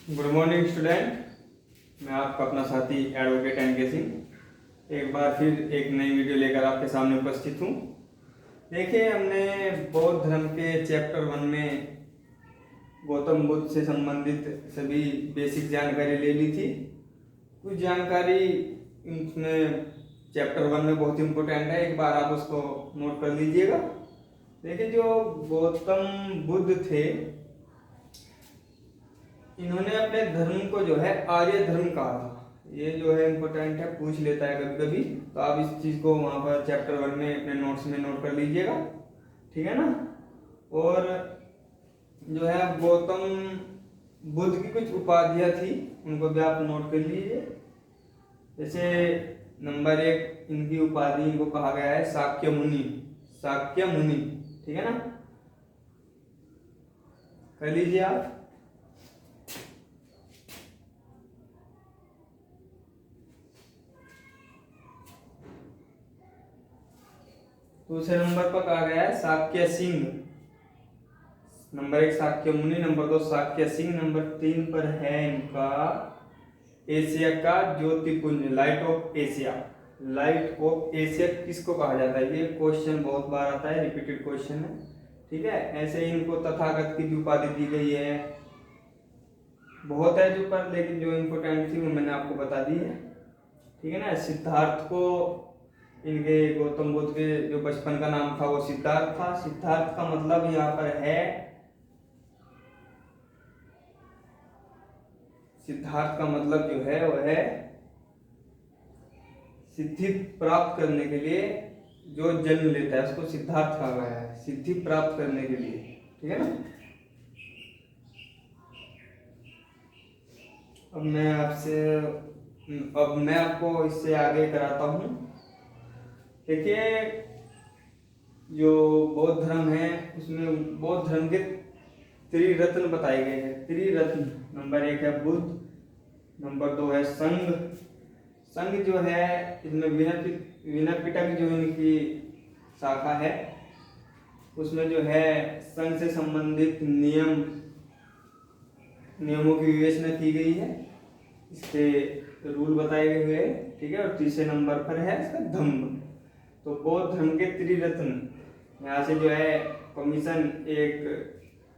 Good morning student. मैं आपका अपना साथी एडवोकेट एन.के. सिंह एक बार फिर एक नई वीडियो लेकर आपके सामने उपस्थित हूँ। देखिए, हमने बौद्ध धर्म के चैप्टर 1 में गौतम बुद्ध से संबंधित सभी बेसिक जानकारी ले ली थी। कुछ जानकारी इसमें चैप्टर 1 में बहुत इम्पोर्टेंट है, एक बार आप उसको नोट कर लीजिएगा। देखिए, जो गौतम बुद्ध थे, इन्होंने अपने धर्म को जो है आर्य धर्म कहा था। ये जो है इम्पोर्टेंट है, पूछ लेता है कभी कभी, तो आप इस चीज़ को वहाँ पर चैप्टर 1 में अपने नोट्स में नोट कर लीजिएगा, ठीक है ना। और जो है गौतम बुद्ध की कुछ उपाधियाँ थी, उनको भी आप नोट कर लीजिए। जैसे नंबर 1 इनकी उपाधि, इनको कहा गया है शाक्य मुनि। शाक्य मुनि, ठीक है ना, कर लीजिए आप। दूसरे नंबर पर कहा गया है शाक्य सिंह। नंबर 1 शाक्य मुनि, नंबर 2 शाक्य सिंह, नंबर 3 पर है इनका एशिया का ज्योतिपुंज, light of Asia. Light of Asia किसको कहा जाता है? ये क्वेश्चन बहुत बार आता है, रिपीटेड क्वेश्चन है, ठीक है। ऐसे ही इनको तथागत की भी उपाधि दी गई है। बहुत है जो पर, लेकिन जो इम्पोर्टेंट थी वो मैंने आपको बता दी है, ठीक है ना। सिद्धार्थ को, इनके गौतम बुद्ध के जो बचपन का नाम था वो सिद्धार्थ था। सिद्धार्थ का मतलब यहाँ पर है, सिद्धार्थ का मतलब जो है वह है सिद्धि प्राप्त करने के लिए जो जन्म लेता है उसको सिद्धार्थ कहा गया है, सिद्धि प्राप्त करने के लिए, ठीक है ना। अब मैं आपको इससे आगे कराता हूँ। देखिए, जो बौद्ध धर्म है उसमें बौद्ध धर्म के त्रिरत्न बताए गए हैं। त्रिरत्न, नंबर 1 है बुद्ध, नंबर 2 है संघ। संघ जो है इसमें विनय पिटक जो इनकी शाखा है, उसमें जो है संघ से संबंधित नियमों की विवेचना की गई है, इसके रूल बताए गए हुए हैं, ठीक है। और तीसरे नंबर पर है इसका धम्म। तो बौद्ध धर्म के त्रिरत्न, यहाँ से जो है कमीशन एक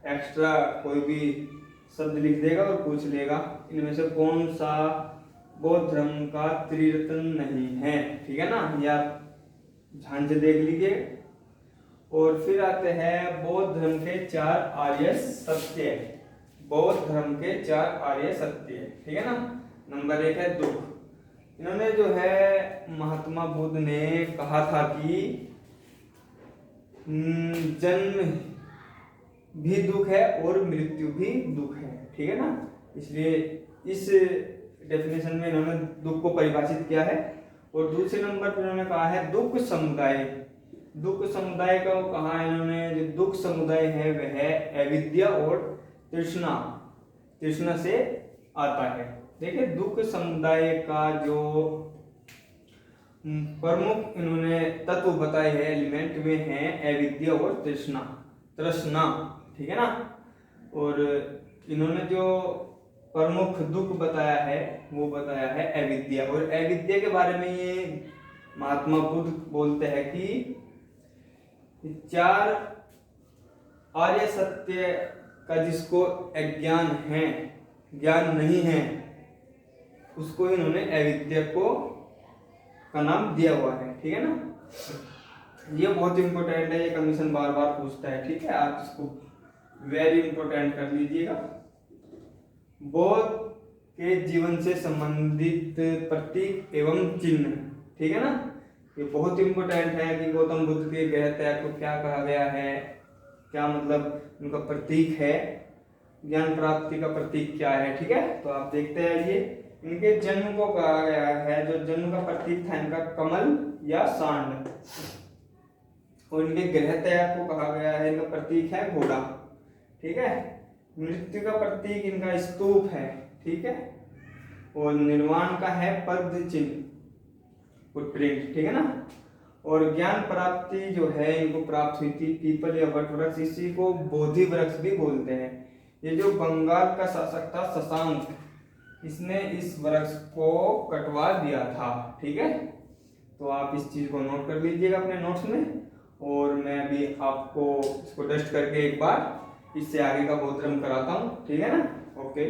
एक्स्ट्रा कोई भी शब्द लिख देगा और पूछ लेगा इनमें से कौन सा बौद्ध धर्म का त्रिरत्न नहीं है, ठीक है ना। ये आप ध्यान से देख लीजिए। और फिर आते हैं बौद्ध धर्म के 4 आर्य सत्य। बौद्ध धर्म के 4 आर्य सत्य, ठीक है ना। नंबर 1 है दुख। इन्होंने जो है महात्मा बुद्ध ने कहा था कि जन्म भी दुख है और मृत्यु भी दुख है, ठीक है ना। इसलिए इस डेफिनेशन में इन्होंने दुख को परिभाषित किया है। और दूसरे नंबर पर इन्होंने कहा है दुख समुदाय। दुख समुदाय का वो कहा इन्होंने, जो दुख समुदाय है वह है अविद्या और तृष्णा, तृष्णा से आता है। देखिए, दुख समुदाय का जो प्रमुख इन्होंने तत्व बताए हैं, एलिमेंट, वे हैं अविद्या और तृष्णा, तृष्णा, ठीक है ना। और इन्होंने जो प्रमुख दुख बताया है वो बताया है अविद्या। और अविद्या के बारे में ये महात्मा बुद्ध बोलते हैं कि 4 आर्य सत्य का जिसको अज्ञान है, ज्ञान नहीं है, उसको इन्होंने अविद्या का नाम दिया हुआ है, ठीक है ना। ये बहुत इंपॉर्टेंट है, ये कमीशन बार बार पूछता है, ठीक है। आप इसको वेरी इंपॉर्टेंट कर लीजिएगा। बौद्ध के जीवन से संबंधित प्रतीक एवं चिन्ह, ठीक है ना। ये बहुत इंपॉर्टेंट है कि गौतम बुद्ध के गृह त्याग को क्या कहा गया है, क्या मतलब उनका प्रतीक है, ज्ञान प्राप्ति का प्रतीक क्या है, ठीक है। तो आप देखते हैं, ये इनके जन्म को कहा गया है, जो जन्म का प्रतीक था इनका कमल या सांड। और इनके गृह त्याग को कहा गया है, इनका प्रतीक है घोड़ा, ठीक है। मृत्यु का प्रतीक इनका स्तूप है, ठीक है। और निर्वाण का है पद चिन्ह, फुटप्रिंट, ठीक है ना। और ज्ञान प्राप्ति जो है इनको प्राप्त हुई थी पीपल या वट वृक्ष, इसी को बोधि वृक्ष भी बोलते हैं। ये जो बंगाल का शासक था शशांक, इसने इस वृक्ष को कटवा दिया था। ठीक है, तो आप इस चीज को नोट कर लीजिएगा अपने नोट्स में, और मैं अभी आपको इसको डस्ट करके एक बार इससे आगे का बोधरम कराता हूँ। ठीक है ना, ओके।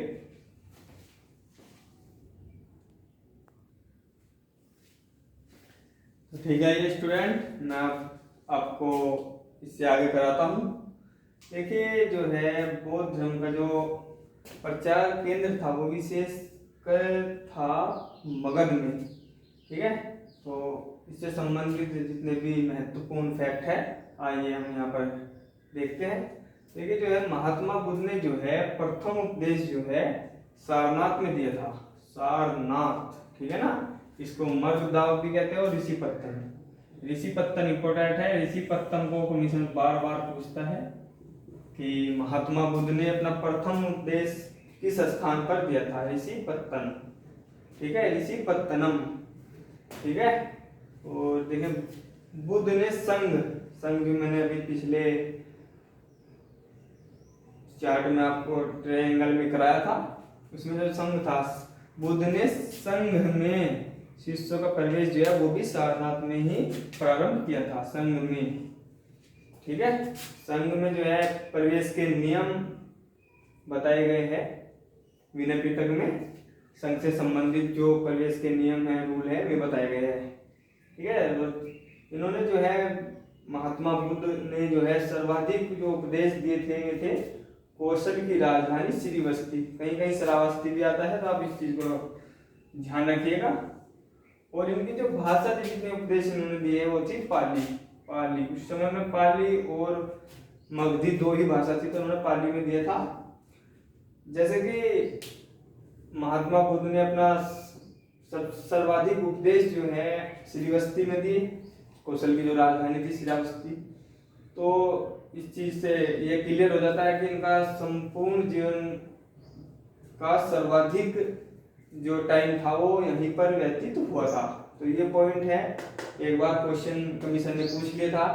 तो ठीक है ये स्टूडेंट, मैं आपको इससे आगे कराता हूँ। देखिए जो है बौद्ध धर्म का जो प्रचार केंद्र था वो विशेष कर था मगध में। ठीक है, तो इससे संबंधित जितने भी महत्वपूर्ण फैक्ट है आइए हम यहाँ पर देखते हैं। देखिए जो है महात्मा बुद्ध ने जो है प्रथम उपदेश जो है सारनाथ में दिया था। सारनाथ, ठीक है ना, इसको मर्गदाव भी कहते हैं और ऋषिपत्तन। ऋषिपत्तन इंपॉर्टेंट है, ऋषिपत्तन को कमीशन बार बार पूछता है कि महात्मा बुद्ध ने अपना प्रथम उपदेश किस स्थान पर दिया था। ऋषिपत्तन, ठीक है, ऋषिपत्तनम। ठीक है, और देखें बुद्ध ने संघ भी मैंने अभी पिछले चार्ट में आपको ट्रायंगल में कराया था, उसमें जो संघ था, बुद्ध ने संघ में शिष्यों का प्रवेश जो है वो भी सारनाथ में ही प्रारंभ किया था, संघ में। ठीक है, संघ में जो है प्रवेश के नियम बताए गए हैं विनय पिटक में। संघ से संबंधित जो प्रवेश के नियम है, रूल है, वे बताए गए हैं। ठीक है, तो इन्होंने जो है महात्मा बुद्ध ने जो है सर्वाधिक जो उपदेश दिए थे कौशल की राजधानी श्रीवस्ती। कहीं कहीं श्रावस्ती भी आता है, तो आप इस चीज को ध्यान रखिएगा। और इनकी जो भाषा थी, जितने उपदेश इन्होंने दिए वो थी पाली। उस समय में पाली और मगधी दो ही भाषा थी, तो उन्होंने पाली में दिया था। जैसे कि महात्मा बुद्ध ने अपना सर्वाधिक उपदेश जो है श्रीवस्ती में दिए, कौशल की जो राजधानी थी श्रावस्ती। तो इस चीज से ये क्लियर हो जाता है कि इनका संपूर्ण जीवन का सर्वाधिक जो टाइम था वो यहीं पर व्यतीत हुआ था। तो ये पॉइंट है, एक बार क्वेश्चन कमीशन ने पूछ लिया था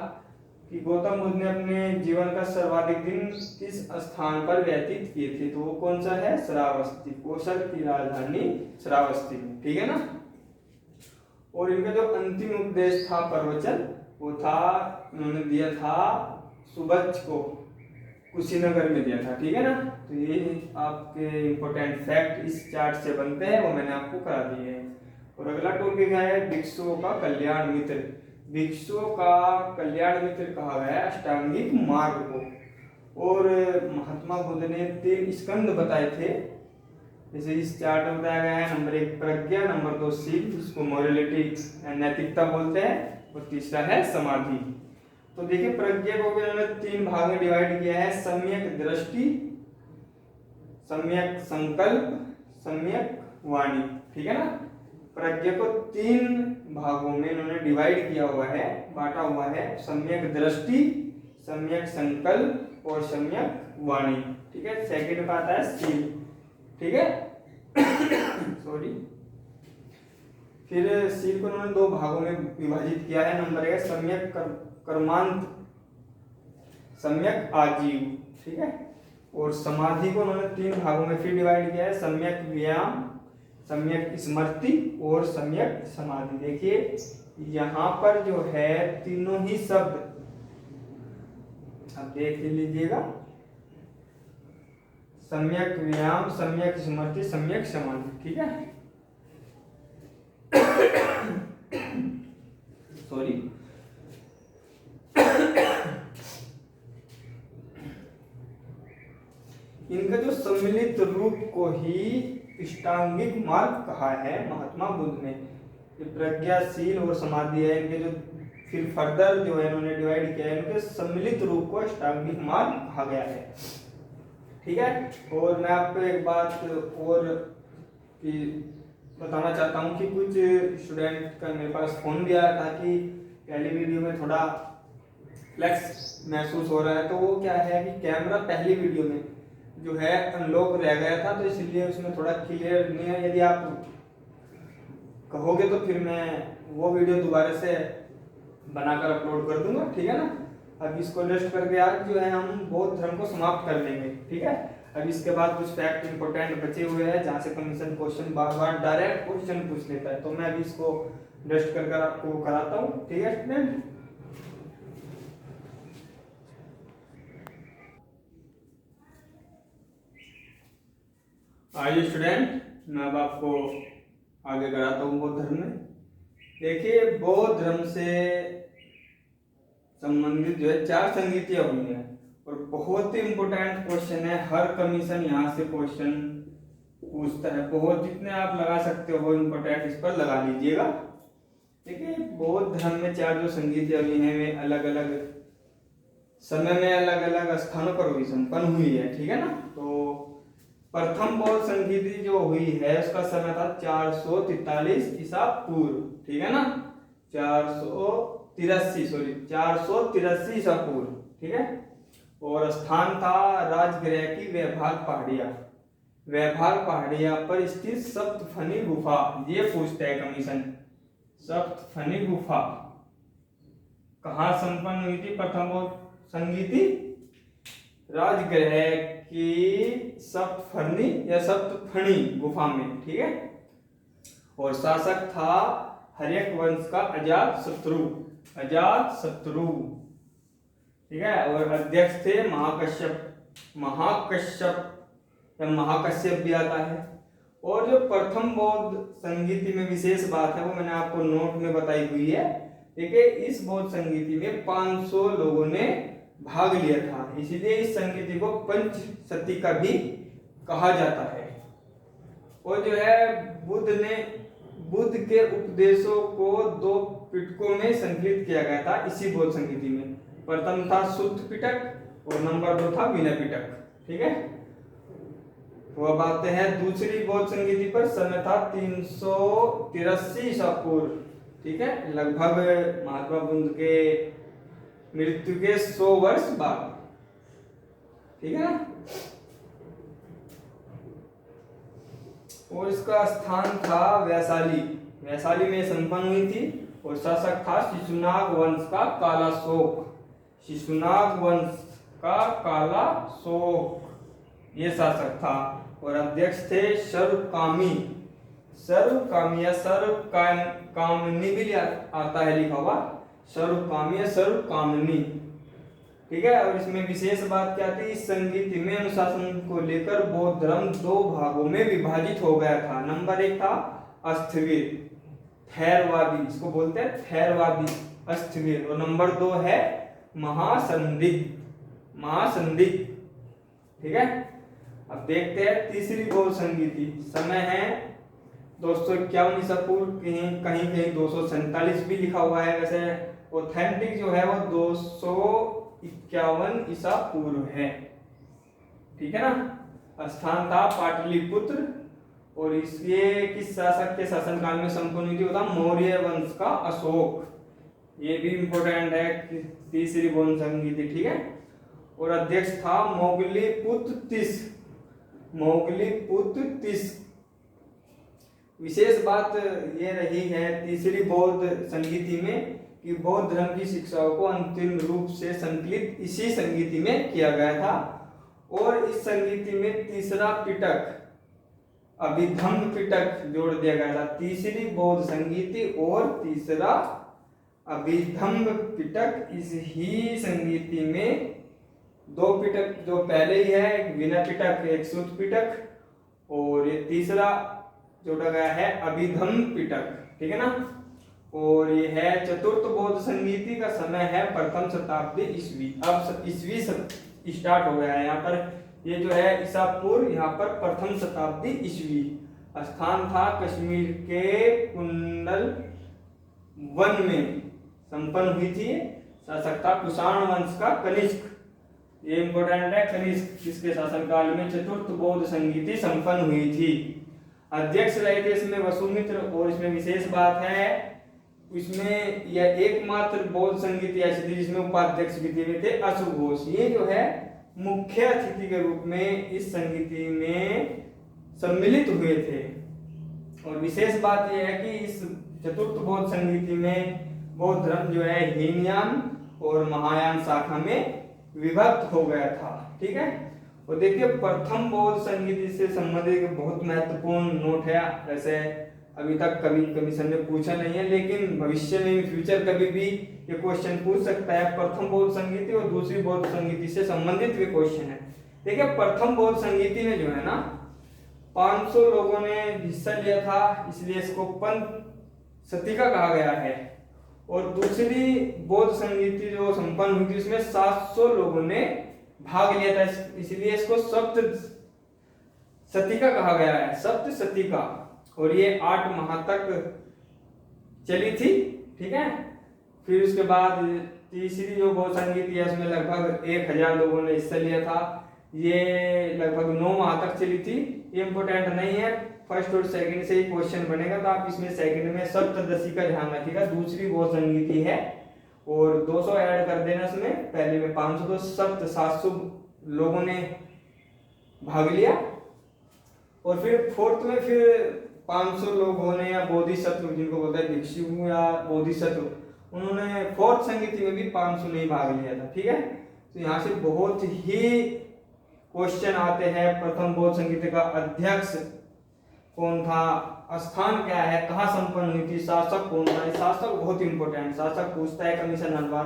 कि गौतम बुद्ध ने अपने जीवन का सर्वाधिक दिन किस स्थान पर व्यतीत किए थे, तो वो कौन सा है, श्रावस्ती, कौशल की राजधानी श्रावस्ती में। ठीक है ना, और इनका जो अंतिम उपदेश था प्रवचन, वो था उन्होंने दिया था सुबच्च को, कुशीनगर में दिया था। ठीक है ना, तो ये आपके इंपॉर्टेंट फैक्ट इस चार्ट से बनते हैं, वो मैंने आपको करा दिए हैं। और अगला टॉपिक है भिक्षुओं का कल्याण मित्र। भिक्षुओं का कल्याण मित्र कहा गया है अष्टांगिक मार्ग को। और महात्मा बुद्ध ने 3 स्कंद बताए थे, जैसे इस चार्ट में बताया गया है। नंबर 1 प्रज्ञा, नंबर 2 शील, जिसको मोरलिटी नैतिकता बोलते हैं, और तीसरा है समाधि। तो देखिए प्रज्ञा को उन्होंने 3 भाग में डिवाइड किया है, सम्यक दृष्टि, सम्यक संकल्प, सम्यक वाणी। ठीक है ना, प्रज्ञा को 3 भागों में इन्होंने डिवाइड किया हुआ है, बांटा हुआ है, सम्यक दृष्टि, सम्यक संकल्प और सम्यक वाणी। ठीक है, सेकंड बात है शील। ठीक है सॉरी, फिर शील को उन्होंने 2 भागों में विभाजित किया है। नंबर 1 सम्यक कर्मांत, सम्यक आजीव। ठीक है, और समाधि को उन्होंने 3 भागों में फिर डिवाइड किया है, सम्यक व्यायाम, सम्यक स्मृति और सम्यक समाधि। देखिए यहाँ पर जो है तीनों ही शब्द आप देख लीजिएगा, सम्यक व्यायाम, सम्यक स्मृति, सम्यक समाधि। ठीक है सॉरी, इनका जो सम्मिलित रूप को ही अष्टांगिक मार्ग कहा है महात्मा बुद्ध ने। ये प्रज्ञाशील और समाधि है, इनके जो फिर फर्दर जो है इन्होंने डिवाइड किया है, इनके सम्मिलित रूप को अष्टांगिक मार्ग कहा गया है। ठीक है, और मैं आपको एक बात और बताना चाहता हूँ कि कुछ स्टूडेंट का मेरे पास फोन भी आया था कि पहली वीडियो में थोड़ा फ्लैक्स महसूस हो रहा है। तो वो क्या है कि कैमरा पहली वीडियो में जो है अनलॉक रह गया था, तो इसलिए उसमें थोड़ा क्लियर नहीं है। यदि आप कहोगे तो फिर मैं वो वीडियो दोबारा से बनाकर अपलोड कर दूंगा। ठीक है ना, अब इसको लिस्ट करके आज जो है हम बौद्ध धर्म को समाप्त कर लेंगे। ठीक है, अब इसके बाद कुछ फैक्ट इंपॉर्टेंट बचे हुए हैं जहाँ से कमीशन क्वेश्चन बार बार डायरेक्ट क्वेश्चन पूछ लेता है, तो मैं अभी इसको डस्ट कर आपको कराता हूँ। ठीक है स्टूडेंट, आइए स्टूडेंट मैं अब आपको आगे कराता हूँ बौद्ध धर्म में। देखिए बौद्ध धर्म से संबंधित जो है 4 संगीतियां हुई हैं और बहुत ही इंपॉर्टेंट क्वेश्चन है, हर कमीशन यहाँ से क्वेश्चन पूछता है, बहुत जितने आप लगा सकते हो इंपॉर्टेंट इस पर लगा लीजिएगा। देखिए बौद्ध धर्म में 4 जो संगीतियां हुई हैं वे अलग अलग समय में अलग अलग स्थानों पर हुई संपन्न हुई है। ठीक है ना, तो प्रथम बौद्ध संगीति जो हुई है उसका समय था 443 ईसा पूर्व। ठीक है ना, 483 ईसा पूर्व। ठीक है, और स्थान था राजगृह की वैभाग पहाड़िया, वैभाग पहाड़िया पर स्थित सप्तफनी गुफा। ये पूछता है कमीशन, सप्तफनी गुफा कहाँ संपन्न हुई थी प्रथम बौद्ध संगीति? राजगृह की सप्तफनी या सप्तफनी गुफा में। ठीक है, और शासक था हर्यक वंश का अजातशत्रु, अजातशत्रु। ठीक है, और अध्यक्ष थे महाकश्यप, महाकश्यप या महाकश्यप भी आता है। और जो प्रथम बौद्ध संगीति में विशेष बात है वो मैंने आपको नोट में बताई हुई है। देखिए इस बौद्ध संगीति में 500 लोगों ने भाग लिया था, इसीलिए इस संगीति को पंचशती का भी कहा जाता है। और जो है बुद्ध के उपदेशों को 2 पिटकों में संकलित किया गया था इसी बौद्ध संगीति में। प्रथम था शुद्ध पिटक और नंबर 2 था विनय पिटक। ठीक है, तो अब आते हैं दूसरी बौद्ध संगीति पर। समय था 383 ईसा पूर्व। ठीक है, लगभग महात्मा बुद्ध के मृत्यु के 100 वर्ष बाद। ठीक है ना, और इसका स्थान था वैशाली, वैशाली में संपन्न हुई थी। और शासक था शिशुनाग वंश का कालाशोक, शिशुनाग वंश का कालाशोक ये शासक था। और अध्यक्ष थे सर्वकामी, सर्वकामी या सर्वकामिनी भी आता है लिखा हुआ, सर्वकामी या सर्वकामिनी। ठीक है, और इसमें विशेष बात क्या थी? इस संगीति में अनुशासन को लेकर बौद्ध धर्म 2 भागों में विभाजित हो गया था। नंबर 1 था अस्थिविर, थैरवादी, इसको बोलते हैं थैरवादी, अस्थिविर। और नंबर 2 है महासंदिग्ध, महासंदिग्ध। ठीक है, अब देखते हैं तीसरी बौद्ध संगीति। समय है 251 ईसा पूर्व, कहीं कहीं 247 भी लिखा हुआ है, वैसे ऑथेंटिक जो है वो 251 ईसा पूर्व है। ठीक है ना, स्थान था पाटलिपुत्र। और इसके किस शासक के शासनकाल में संपन्न हुई थी? होता मौर्य वंश का अशोक। ये भी इंपॉर्टेंट है, तीसरी बौद्ध संगीति। ठीक है, और अध्यक्ष था मोगलीपुत्र तिस, मोगलीपुत्र तिस। विशेष बात ये रही है तीसरी बौद्ध संगीति में कि बौद्ध धर्म की शिक्षाओं को अंतिम रूप से संकलित इसी संगीति में किया गया था। और इस संगीति में तीसरा पिटक, अभिधम्म पिटक जोड़ दिया गया था। तीसरी बौद्ध संगीति और तीसरा अभिधम्म पिटक, इस ही संगीति में 2 पिटक जो पहले ही है, एक विनय पिटक एक शुद्ध पिटक, और ये तीसरा जोड़ा गया है अभिधम्म पिटक। ठीक है ना, और ये है चतुर्थ बौद्ध संगीति का समय है प्रथम शताब्दी ईस्वी। अब ईस्वी स्टार्ट हो गया है यहाँ पर, ये जो है ईसा पूर्व, यहाँ पर प्रथम शताब्दी ईस्वी। स्थान था कश्मीर के कुंडल वन में संपन्न हुई थी। शासक था कुषाण वंश का कनिष्क, ये इंपॉर्टेंट है, कनिष्क, जिसके शासनकाल में चतुर्थ बौद्ध संगीति संपन्न हुई थी। अध्यक्ष रहे थे इसमें वसुमित्र। और इसमें विशेष बात है, इसमें यह एकमात्र बौद्ध संगीति ऐसी थी जिसमें उपाध्यक्ष भी दिए थे अशुघोष। ये जो है मुख्य अतिथि के रूप में इस संगीति में सम्मिलित हुए थे। और विशेष बात यह है कि इस चतुर्थ बौद्ध संगीति में बौद्ध धर्म जो है हीनयान और महायान शाखा में विभक्त हो गया था। ठीक है, और देखिए प्रथम बौद्ध संगीति से संबंधित एक बहुत महत्वपूर्ण नोट है। वैसे अभी तक कभी कमीशन ने पूछा नहीं है, लेकिन भविष्य में फ्यूचर कभी भी ये क्वेश्चन पूछ सकता है। प्रथम बौद्ध संगीति और दूसरी बौद्ध संगीति से संबंधित भी क्वेश्चन है। देखिए प्रथम बौद्ध संगीति में जो है ना 500 लोगों ने हिस्सा लिया था, इसलिए इसको पंथ शतीका कहा गया है। और दूसरी बौद्ध संगीति जो संपन्न हुई थी उसमें 700 लोगों ने भाग लिया था, इसलिए इसको सप्त शतीका कहा गया है, सप्त शतीका। और ये 8 माह तक चली थी, ठीक है। फिर उसके बाद तीसरी जो बौद्ध संगीति है उसमें लगभग 1000 लोगों ने हिस्सा लिया था, ये लगभग 9 माह तक चली थी। ये इंपॉर्टेंट नहीं है, फर्स्ट और सेकंड से ही क्वेश्चन बनेगा, तो आप इसमें सेकंड में सप्तदशी का ध्यान रखिएगा। दूसरी बौद्ध संगीति है और 200 ऐड कर देना इसमें, पहले में 500 तो सप्त 700 लोगों ने भाग लिया। और फिर फोर्थ में फिर 500 लोगों ने, या बोधिसत्व जिनको बोलते हैं भिक्षु या बोधिसत्व, उन्होंने फोर्थ संगीति में भी 500 ने भाग लिया था, ठीक है। तो यहाँ से बहुत ही क्वेश्चन आते हैं। प्रथम बौद्ध संगीति का अध्यक्ष कौन था, स्थान क्या है, कहाँ संपन्न हुई थी, शासक कौन था। शासक बहुत इंपॉर्टेंट, शासक पूछता है कमीशन हर बार,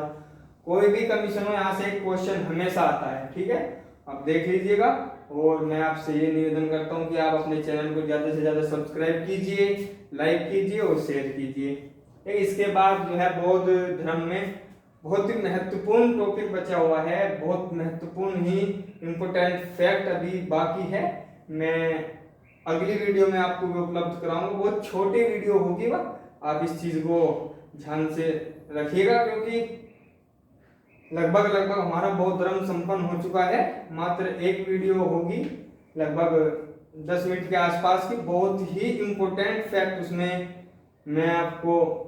कोई भी कमीशन हो यहाँ से एक क्वेश्चन हमेशा आता है, ठीक है। आप देख लीजिएगा। और मैं आपसे ये निवेदन करता हूँ कि आप अपने चैनल को ज्यादा से ज्यादा सब्सक्राइब कीजिए, लाइक कीजिए और शेयर कीजिए। इसके बाद जो है बौद्ध धर्म में बहुत ही महत्वपूर्ण टॉपिक बचा हुआ है, बहुत महत्वपूर्ण ही इंपॉर्टेंट फैक्ट अभी बाकी है। मैं अगली वीडियो में आपको भी उपलब्ध कराऊंगा, बहुत छोटी वीडियो होगी वह, आप इस चीज को ध्यान से रखिएगा, क्योंकि लगभग हमारा बौद्ध धर्म संपन्न हो चुका है। मात्र एक वीडियो होगी लगभग 10 मिनट के आसपास की, बहुत ही इंपॉर्टेंट फैक्ट उसमें मैं आपको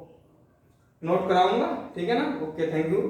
नोट कराऊंगा, ठीक है ना। Okay, thank you.